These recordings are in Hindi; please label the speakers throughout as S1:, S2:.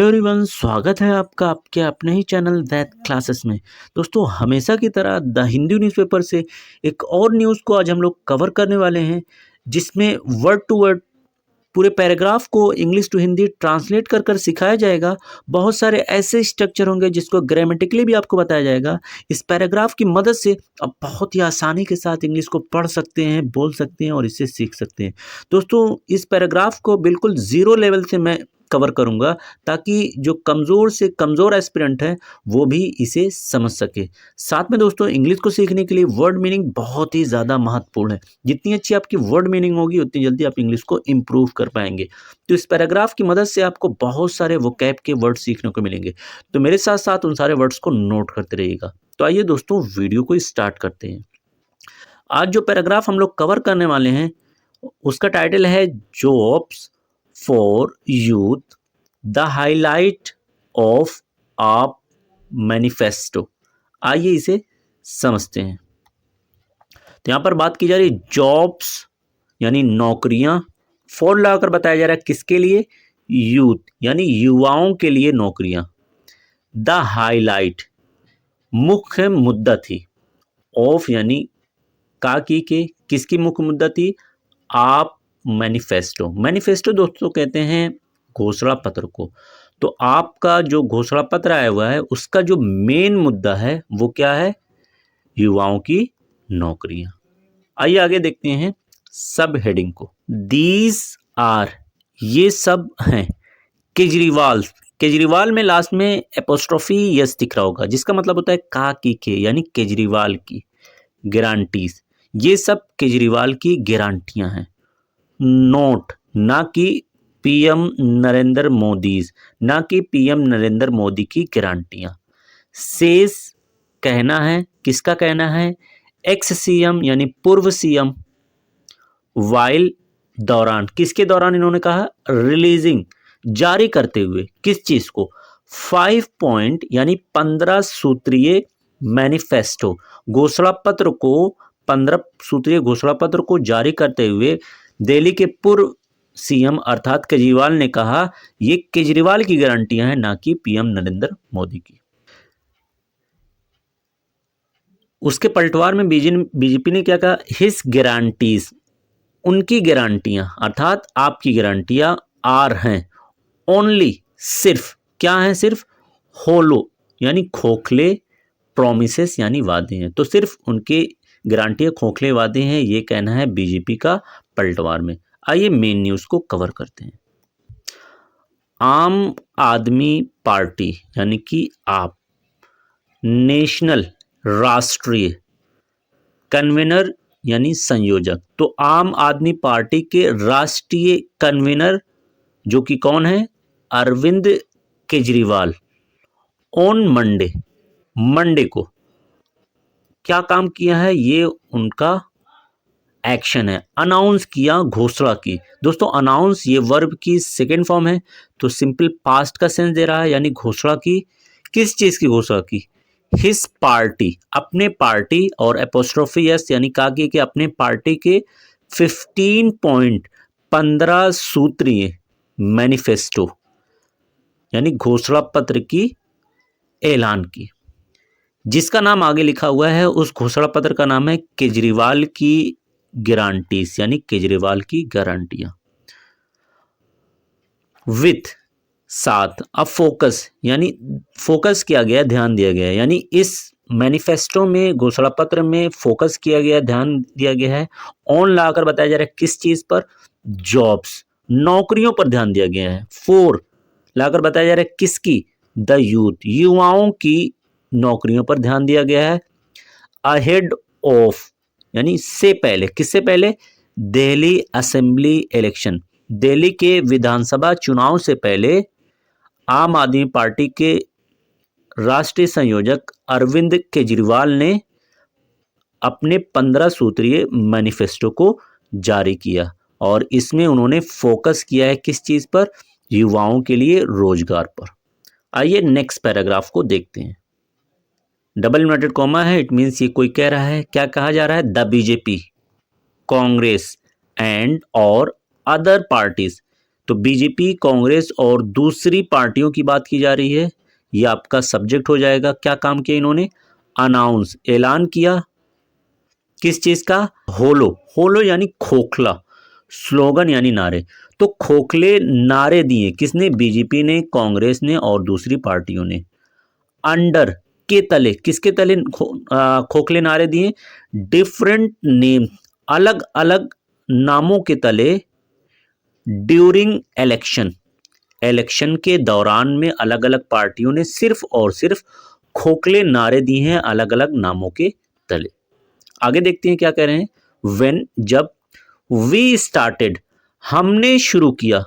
S1: एवरीवन, स्वागत है आपका आपके अपने ही चैनल दैट क्लासेस में। दोस्तों, हमेशा की तरह द हिंदू न्यूज़पेपर से एक और न्यूज़ को आज हम लोग कवर करने वाले हैं, जिसमें वर्ड टू वर्ड पूरे पैराग्राफ को इंग्लिश टू हिंदी ट्रांसलेट कर कर सिखाया जाएगा। बहुत सारे ऐसे स्ट्रक्चर होंगे जिसको ग्रामेटिकली भी आपको बताया जाएगा। इस पैराग्राफ की मदद से आप बहुत ही आसानी के साथ इंग्लिश को पढ़ सकते हैं, बोल सकते हैं और इसे सीख सकते हैं। दोस्तों, इस पैराग्राफ को बिल्कुल ज़ीरो लेवल से मैं कवर करूंगा, ताकि जो कमज़ोर से कमज़ोर एस्पिरेंट हैं वो भी इसे समझ सके। साथ में दोस्तों, इंग्लिश को सीखने के लिए वर्ड मीनिंग बहुत ही ज़्यादा महत्वपूर्ण है। जितनी अच्छी आपकी वर्ड मीनिंग होगी उतनी जल्दी आप इंग्लिश को इम्प्रूव कर पाएंगे। तो इस पैराग्राफ की मदद से आपको बहुत सारे वोकैब के वर्ड सीखने को मिलेंगे। तो मेरे साथ साथ उन सारे वर्ड्स को नोट करते रहिएगा। तो आइए दोस्तों, वीडियो को स्टार्ट करते हैं। आज जो पैराग्राफ हम लोग कवर करने वाले हैं उसका टाइटल है jobs for youth, the highlight of a manifesto. आइए इसे समझते हैं। तो यहाँ पर बात की जा रही जॉब्स यानी नौकरियां, फॉर लगाकर बताया जा रहा है किसके लिए, यूथ यानी युवाओं के लिए नौकरियां। द हाईलाइट मुख्य मुद्दा थी, ऑफ यानी का की के किसकी मुख्य मुद्दा थी, आप मैनिफेस्टो। मैनिफेस्टो दोस्तों कहते हैं घोषणा पत्र को। तो आपका जो घोषणा पत्र आया हुआ है उसका जो मेन मुद्दा है वो क्या है, युवाओं की नौकरियां। आइए आगे देखते हैं सब हेडिंग को। दीज आर, ये सब हैं, केजरीवाल। केजरीवाल में लास्ट में एपोस्ट्रोफी यस दिख रहा होगा, जिसका मतलब होता है का की के यानी केजरीवाल की गारंटीज। ये सब केजरीवाल की गारंटियां हैं। नोट, ना कि पीएम नरेंद्र मोदी, ना कि पीएम नरेंद्र मोदी की गारंटियां। सेज कहना है, किसका कहना है, एक्स सीएम यानी पूर्व सीएम। वाइल दौरान, किसके दौरान इन्होंने कहा, रिलीजिंग जारी करते हुए, किस चीज को, 5 पॉइंट यानी 15 सूत्रीय मैनिफेस्टो, घोषणा पत्र को, 15 सूत्रीय घोषणा पत्र को जारी करते हुए दिल्ली के पूर्व सीएम अर्थात केजरीवाल ने कहा ये केजरीवाल की गारंटियां हैं, ना कि पीएम नरेंद्र मोदी की। उसके पलटवार में बीजेपी ने क्या कहा, हिज गारंटीज, उनकी गारंटियां अर्थात आपकी गारंटियां आर हैं, ओनली सिर्फ, क्या है, सिर्फ होलो यानी खोखले, प्रोमिसेस यानी वादे हैं। तो सिर्फ उनके गारंटियां खोखले वादे हैं, ये कहना है बीजेपी का पलटवार में। आइए मेन न्यूज को कवर करते हैं। आम आदमी पार्टी यानी कि आप, नेशनल राष्ट्रीय, कन्वेनर यानी संयोजक। तो आम आदमी पार्टी के राष्ट्रीय कन्वेनर जो कि कौन है, अरविंद केजरीवाल, ऑन मंडे को क्या काम किया है, ये उनका एक्शन है, अनाउंस किया, घोषणा की। दोस्तों, अनाउंस ये वर्ब की सेकेंड फॉर्म है, तो सिंपल पास्ट का सेंस दे रहा है, यानी घोषणा की। किस चीज की घोषणा की, हिज पार्टी, अपने पार्टी, और एपोस्ट्रोफी यस यानी का कि अपने पार्टी के 15 पॉइंट 15 सूत्रीय मैनिफेस्टो यानी घोषणा पत्र की ऐलान की, जिसका नाम आगे लिखा हुआ है। उस घोषणा पत्र का नाम है केजरीवाल की गारंटीज यानी केजरीवाल की गारंटियां। विथ साथ, अब फोकस यानी फोकस किया गया, ध्यान दिया गया, यानी इस मैनिफेस्टो में, घोषणा पत्र में फोकस किया गया, ध्यान दिया गया है। ऑन लाकर बताया जा रहा है किस चीज पर, जॉब्स, नौकरियों पर ध्यान दिया गया है। फोर लाकर बताया जा रहा है किसकी, द यूथ, युवाओं की नौकरियों पर ध्यान दिया गया है। अहेड ऑफ यानी से पहले, किससे पहले, दिल्ली असेंबली इलेक्शन, दिल्ली के विधानसभा चुनाव से पहले आम आदमी पार्टी के राष्ट्रीय संयोजक अरविंद केजरीवाल ने अपने 15 सूत्रीय मैनिफेस्टो को जारी किया, और इसमें उन्होंने फोकस किया है किस चीज पर, युवाओं के लिए रोजगार पर। आइए नेक्स्ट पैराग्राफ को देखते हैं। डबल इन्वर्टेड कॉमा है, इट मीन्स ये कोई कह रहा है, क्या कहा जा रहा है, द बीजेपी, कांग्रेस एंड और अदर पार्टीज, तो बीजेपी, कांग्रेस और दूसरी पार्टियों की बात की जा रही है। ये आपका सब्जेक्ट हो जाएगा। क्या काम किया इन्होंने? अनाउंस, ऐलान किया। किस चीज का? होलो। होलो यानी खोखला, स्लोगन यानी नारे। तो खोखले नारे दिए किसने? बीजेपी ने, कांग्रेस ने और दूसरी पार्टियों ने। अंडर, के तले, किसके तले खोखले नारे दिए? डिफरेंट नेम, अलग अलग नामों के तले। ड्यूरिंग इलेक्शन, इलेक्शन के दौरान में अलग अलग पार्टियों ने सिर्फ और सिर्फ खोखले नारे दिए हैं अलग अलग नामों के तले। आगे देखते हैं क्या कह रहे हैं। व्हेन, जब, वी स्टार्टेड, हमने शुरू किया।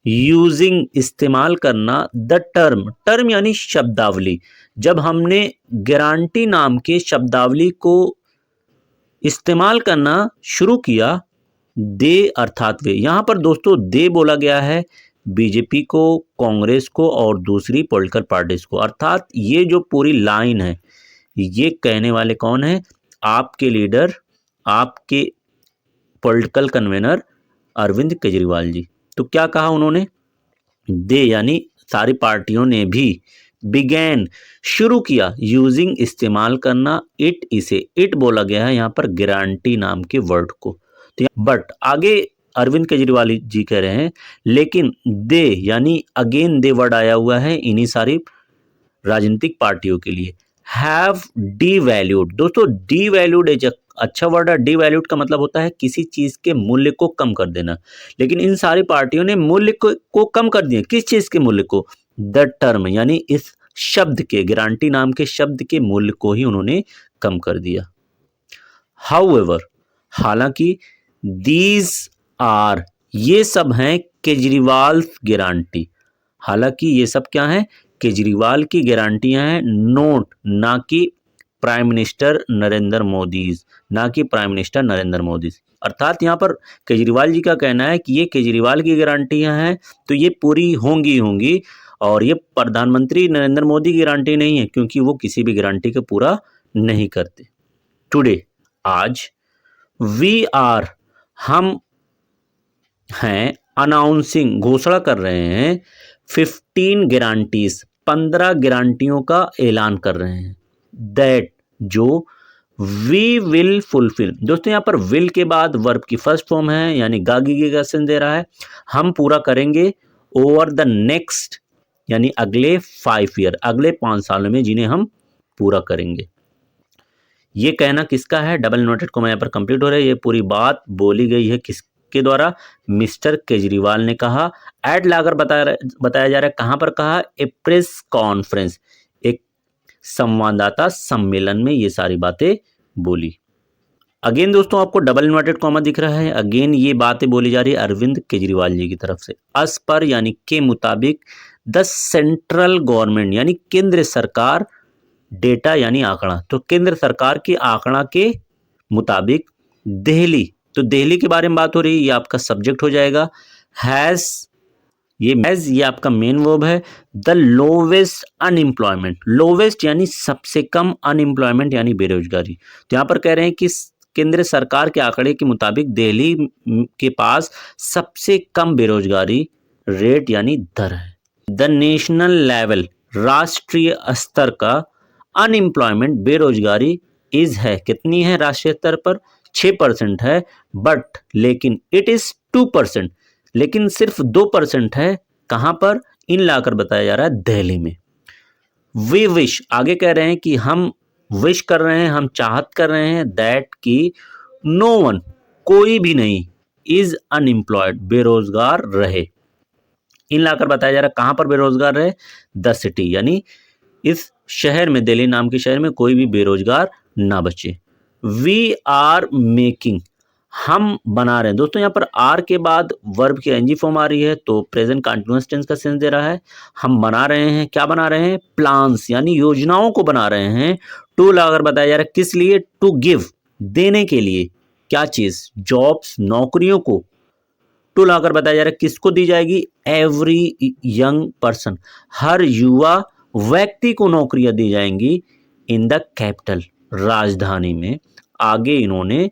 S1: यूजिंग, इस्तेमाल करना। द टर्म, टर्म यानी शब्दावली, जब हमने गारंटी नाम के शब्दावली को इस्तेमाल करना शुरू किया। दे अर्थात वे, यहां पर दोस्तों दे बोला गया है बीजेपी को, कांग्रेस को और दूसरी पॉलिटिकल पार्टीज को। अर्थात ये जो पूरी लाइन है, ये कहने वाले कौन है? आपके लीडर, आपके पॉलिटिकल कन्वेनर अरविंद केजरीवाल जी। तो क्या कहा उन्होंने? दे यानी सारी पार्टियों ने भी, बिगैन, शुरू किया। यूजिंग, इस्तेमाल करना। इट, इसे, इट बोला गया है यहाँ पर गारंटी नाम के वर्ड को। तो बट आगे अरविंद केजरीवाल जी कह रहे हैं लेकिन दे यानी अगेन दे वर्ड आया हुआ है इन्हीं सारी राजनीतिक पार्टियों के लिए। हैव डीवैल्यूड, दोस्तों डीवैल्यूड एक अच्छा वर्ड है। डीवैल्यूड का मतलब होता है किसी चीज के मूल्य को कम कर देना, लेकिन इन सारी पार्टियों ने मूल्य को कम कर दिया। किस चीज के मूल्य को? द टर्म यानी इस शब्द के, गारंटी नाम के शब्द के मूल्य को ही उन्होंने कम कर दिया। हाउएवर, हालांकि, दीज आर, ये सब हैं केजरीवाल गारंटी। हालांकि ये सब क्या है? केजरीवाल की गारंटियां हैं। नोट, ना कि प्राइम मिनिस्टर नरेंद्र मोदी, ना कि प्राइम मिनिस्टर नरेंद्र मोदी। अर्थात यहाँ पर केजरीवाल जी का कहना है कि ये केजरीवाल की गारंटियां हैं तो ये पूरी होंगी होंगी, और ये प्रधानमंत्री नरेंद्र मोदी की गारंटी नहीं है क्योंकि वो किसी भी गारंटी को पूरा नहीं करते। टुडे, आज, वी आर, हम हैं, अनाउंसिंग, घोषणा कर रहे हैं। 15 गारंटीज, 15 गारंटियों का ऐलान कर रहे हैं। दैट, जो, वी विल फुलफिल, दोस्तों यहाँ पर विल के बाद वर्ब की फर्स्ट फॉर्म है यानी गागी की क्वेश्चन दे रहा है। हम पूरा करेंगे ओवर द नेक्स्ट यानी अगले 5 ईयर, अगले 5 सालों में जिन्हें हम पूरा करेंगे। ये कहना किसका है? डबल नोटेड कॉमा यहाँ पर कंप्लीट हो रहा है। ये पूरी बात बोली गई है किसके द्वारा? मिस्टर केजरीवाल ने कहा। एड लाकर बताया जा रहा है। कहाँ पर कहा? ए प्रेस कॉन्फ्रेंस, एक संवाददाता सम्मेलन में ये सारी बातें बोली। अगेन दोस्तों आपको डबल इन्वर्टेड कॉमा दिख रहा है। अगेन ये बातें बोली जा रही है अरविंद केजरीवाल जी की तरफ से। अस पर यानी के मुताबिक, द सेंट्रल गवर्नमेंट यानी केंद्र सरकार, डेटा यानी आंकड़ा, तो केंद्र सरकार के आंकड़ा के मुताबिक दिल्ली, तो दिल्ली के बारे में बात हो रही है, ये आपका सब्जेक्ट हो जाएगा। हैज, ये आपका मेन वर्ब है। द लोवेस्ट अनएम्प्लॉयमेंट, लोवेस्ट यानी सबसे कम, अनएम्प्लॉयमेंट यानी बेरोजगारी। तो यहाँ पर कह रहे हैं कि केंद्र सरकार के आंकड़े के मुताबिक दिल्ली के पास सबसे कम बेरोजगारी रेट यानी दर है। द नेशनल लेवल, राष्ट्रीय स्तर का अनएम्प्लॉयमेंट, बेरोजगारी, इज है, कितनी है राष्ट्रीय स्तर पर? 6% है। बट, लेकिन, इट इज 2%, लेकिन सिर्फ 2% है। कहां पर? इन लाकर बताया जा रहा है दिल्ली में। वी विश, आगे कह रहे हैं कि हम विश कर रहे हैं, हम चाहत कर रहे हैं। दैट की नो वन, कोई भी नहीं, इज अनएम्प्लॉयड, बेरोजगार रहे। इन लाकर बताया जा रहा है कहां पर बेरोजगार रहे? द सिटी यानी इस शहर में, दिल्ली नाम के शहर में कोई भी बेरोजगार ना बचे। वी आर मेकिंग, हम बना रहे हैं। दोस्तों यहाँ पर आर के बाद वर्ब की एनजी फॉर्म आ रही है तो प्रेजेंट कंटीन्यूअस टेंस का सेंस दे रहा है। हम बना रहे हैं, क्या बना रहे हैं? प्लान्स यानी योजनाओं को बना रहे हैं। टू लाकर बताया जा रहा है किस लिए? टू गिव, देने के लिए। क्या चीज? जॉब्स, नौकरियों को। टू लाकर बताया जा रहा है किसको दी जाएगी? एवरी यंग पर्सन, हर युवा व्यक्ति को नौकरियां दी जाएंगी। इन द कैपिटल, राजधानी में। आगे इन्होंने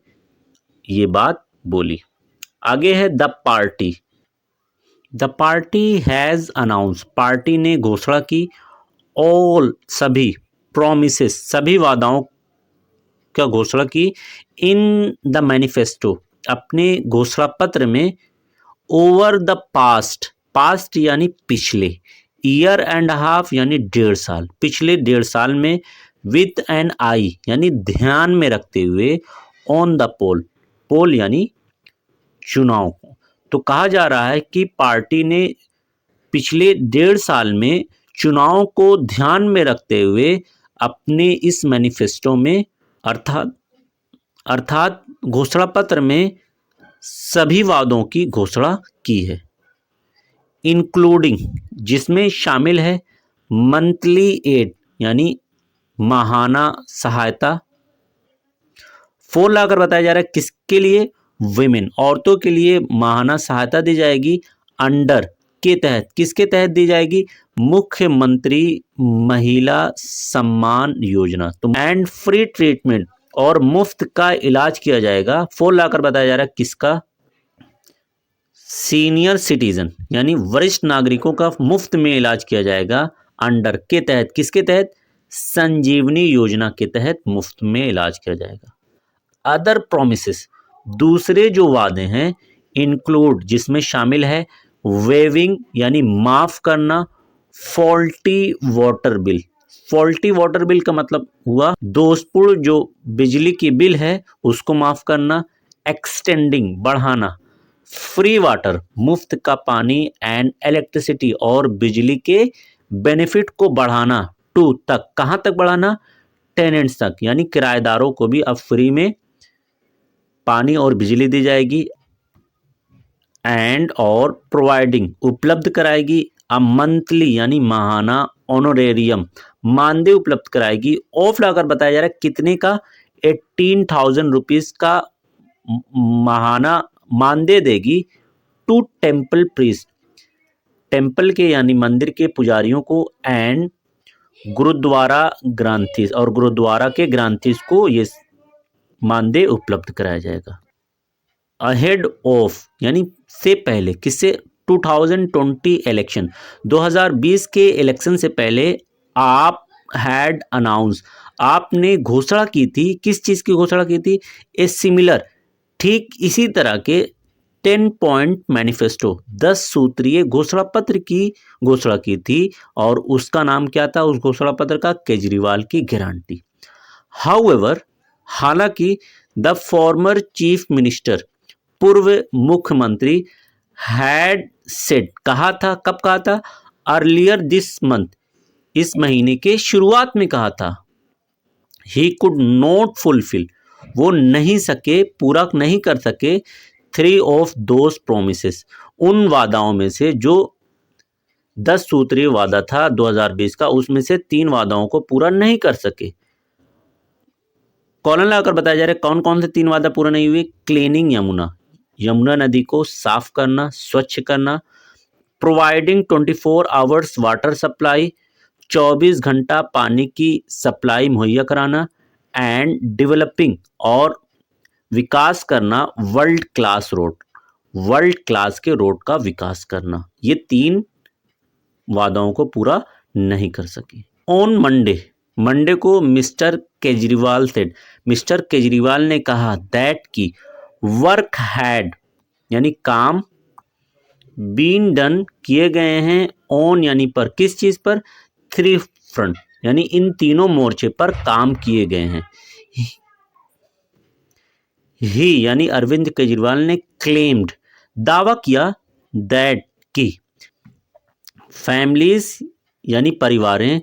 S1: ये बात बोली। आगे है the party, the party has announce, party ने घोषणा की, ऑल सभी, प्रोमिसेस सभी वादाओं का घोषणा की, इन द मैनिफेस्टो अपने घोषणा पत्र में, ओवर द पास्ट, पास्ट यानी पिछले, ईयर एंड हाफ यानी 1.5 साल, पिछले 1.5 साल में, विथ एन आई यानी ध्यान में रखते हुए, ऑन द पोल, पोल यानी चुनाव को। तो कहा जा रहा है कि पार्टी ने पिछले 1.5 साल में चुनाव को ध्यान में रखते हुए अपने इस मैनिफेस्टो में अर्थात घोषणा पत्र में सभी वादों की घोषणा की है, इंक्लूडिंग जिसमें शामिल है मंथली एड यानी माहाना सहायता, 4 लाख बताया जा रहा है किसके लिए, विमेन, औरतों के लिए माहाना सहायता दी जाएगी, अंडर के तहत, किसके तहत दी जाएगी, मुख्यमंत्री महिला सम्मान योजना। तो एंड फ्री ट्रीटमेंट, और मुफ्त का इलाज किया जाएगा, 4 लाख बताया जा रहा है किसका, सीनियर सिटीजन यानी वरिष्ठ नागरिकों का मुफ्त में इलाज किया जाएगा, अंडर के तहत, किसके तहत, संजीवनी योजना के तहत मुफ्त में इलाज किया जाएगा। अदर प्रोमिसेस, दूसरे जो वादे हैं, इंक्लूड जिसमें शामिल है वेविंग यानी माफ करना, faulty water bill, faulty water bill का मतलब हुआ दोषपूर्ण जो बिजली की बिल है उसको माफ करना, एक्सटेंडिंग बढ़ाना, फ्री वाटर मुफ्त का पानी, एंड इलेक्ट्रिसिटी और बिजली के बेनिफिट को बढ़ाना, टू तक, कहाँ तक बढ़ाना, टेनेंट्स तक, यानी किराएदारों को भी अब फ्री में पानी और बिजली दी जाएगी, एंड और प्रोवाइडिंग उपलब्ध कराएगी, अ मंथली यानी माहाना ऑनोरेरियम मानदेय उपलब्ध कराएगी, ऑफ लाकर बताया जा रहा है कितने का, 18,000 रुपीज का माहाना मानदेय देगी, टू टेम्पल प्रीस्ट, टेम्पल के यानी मंदिर के पुजारियों को, एंड गुरुद्वारा ग्रांथीस, और गुरुद्वारा के ग्रांथीस को ये मानदेय उपलब्ध कराया जाएगा। अहेड ऑफ यानी से पहले, किससे, 2020 इलेक्शन, 2020 के इलेक्शन से पहले, आप हैड अनाउंस, आपने घोषणा की थी, किस चीज़ की घोषणा की थी, ए सिमिलर, ठीक इसी तरह के 10 पॉइंट मैनिफेस्टो, 10 सूत्रीय घोषणा पत्र की घोषणा की थी, और उसका नाम क्या था उस घोषणा पत्र का, केजरीवाल की गारंटी। हाउएवर, हालांकि द फॉर्मर चीफ मिनिस्टर, पूर्व मुख्यमंत्री, हैड सेड, कहा था, कब कहा था, अर्लियर दिस मंथ, इस महीने के शुरुआत में कहा था, ही कुड नॉट फुलफिल, वो नहीं सके, पूरा नहीं कर सके, 3 ऑफ दोज प्रोमिसेस, उन वादाओं में से जो 10 सूत्रीय वादा था 2020 का, उसमें से 3 वादाओं को पूरा नहीं कर सके। कॉलन लगाकर बताया जा रहा है कौन कौन से 3 वादा पूरा नहीं हुए, क्लीनिंग यमुना, यमुना नदी को साफ करना, स्वच्छ करना, प्रोवाइडिंग 24 आवर्स वाटर सप्लाई, 24 घंटा पानी की सप्लाई मुहैया कराना, एंड डेवलपिंग और विकास करना world class road, world class के रोड का विकास करना, ये 3 वादाओं को पूरा नहीं कर सकी। ऑन मंडे, मंडे को mister Kejriwal said, mister Kejriwal ने कहा दैट की वर्क हैड यानी काम, बीन डन किए गए हैं, ऑन यानी पर, किस चीज पर, 3 फ्रंट यानी इन तीनों मोर्चे पर काम किए गए हैं। ही यानी अरविंद केजरीवाल ने क्लेम्ड, दावा किया, दैट की फैमिलीज यानी परिवारें,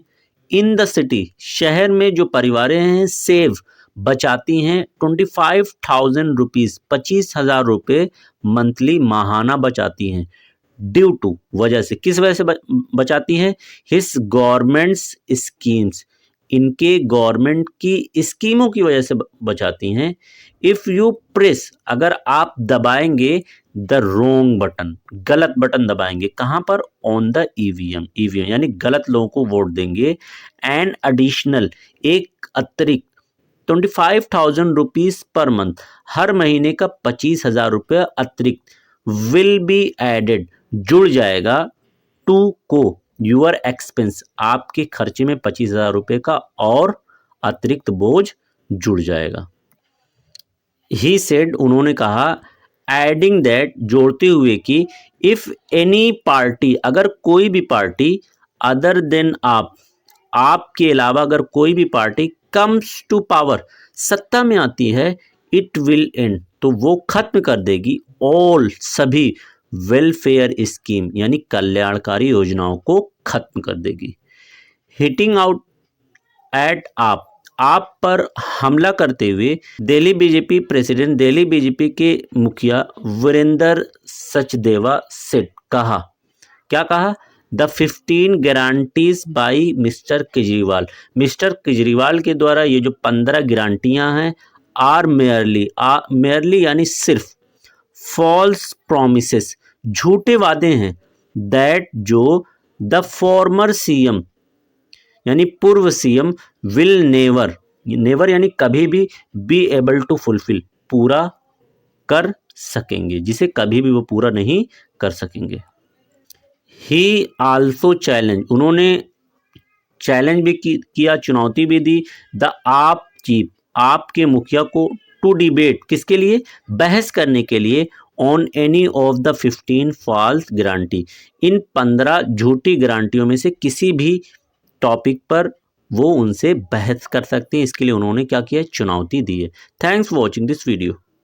S1: इन द सिटी शहर में जो परिवारें हैं, सेव बचाती हैं, 25,000 रुपीज़ 25,000 रुपये मंथली माहाना बचाती हैं, ड्यू टू वजह से, किस वजह से बचाती हैं, हिस गवर्नमेंट्स स्कीम्स, इनके गवर्नमेंट की स्कीमों की वजह से बचाती हैं। इफ़ यू प्रेस, अगर आप दबाएंगे द रोंग बटन, गलत बटन दबाएंगे, कहाँ पर, ऑन द ईवीएम, ईवीएम यानी गलत लोगों को वोट देंगे, एंड एडिशनल एक अतिरिक्त 25,000 रुपीज़ पर मंथ, हर महीने का 25,000 रुपये अतिरिक्त, विल बी एडेड जुड़ जाएगा टू को यूर एक्सपेंस, आपके खर्चे में 25,000 रुपये का और अतिरिक्त बोझ जुड़ जाएगा। ही सेड, उन्होंने कहा, एडिंग दैट, जोड़ते हुए कि इफ एनी पार्टी, अगर कोई भी पार्टी, अदर देन आपके अलावा अगर कोई भी पार्टी कम्स टू पावर, सत्ता में आती है, इट विल एंड, तो वो खत्म कर देगी ऑल, सभी वेलफेयर स्कीम यानी कल्याणकारी योजनाओं को खत्म कर देगी। हिटिंग आउट एट आप पर हमला करते हुए Delhi BJP president, Delhi BJP के मुखिया वीरेंद्र सचदेवा सेठ, कहा, क्या कहा, the 15 guarantees by mister Kejriwal, mister Kejriwal के द्वारा ये जो 15 गारंटियां हैं, आर मेयरली यानी सिर्फ, फॉल्स प्रोमिसेस, झूठे वादे हैं, दैट जो द फॉर्मर सीएम यानी पूर्व सीएम विल नेवर यानी कभी भी, बी एबल टू फुलफिल, पूरा कर सकेंगे, जिसे कभी भी वो पूरा नहीं कर सकेंगे। ही आल्सो चैलेंज, उन्होंने चैलेंज भी किया, चुनौती भी दी, द आप चीफ, आपके मुखिया को, टू डिबेट, किसके लिए, बहस करने के लिए, on any of the 15 false guarantee, इन 15 झूठी गारंटियों में से किसी भी टॉपिक पर वो उनसे बहस कर सकते हैं। इसके लिए उन्होंने क्या किया, चुनौती दी है। Thanks for watching this video.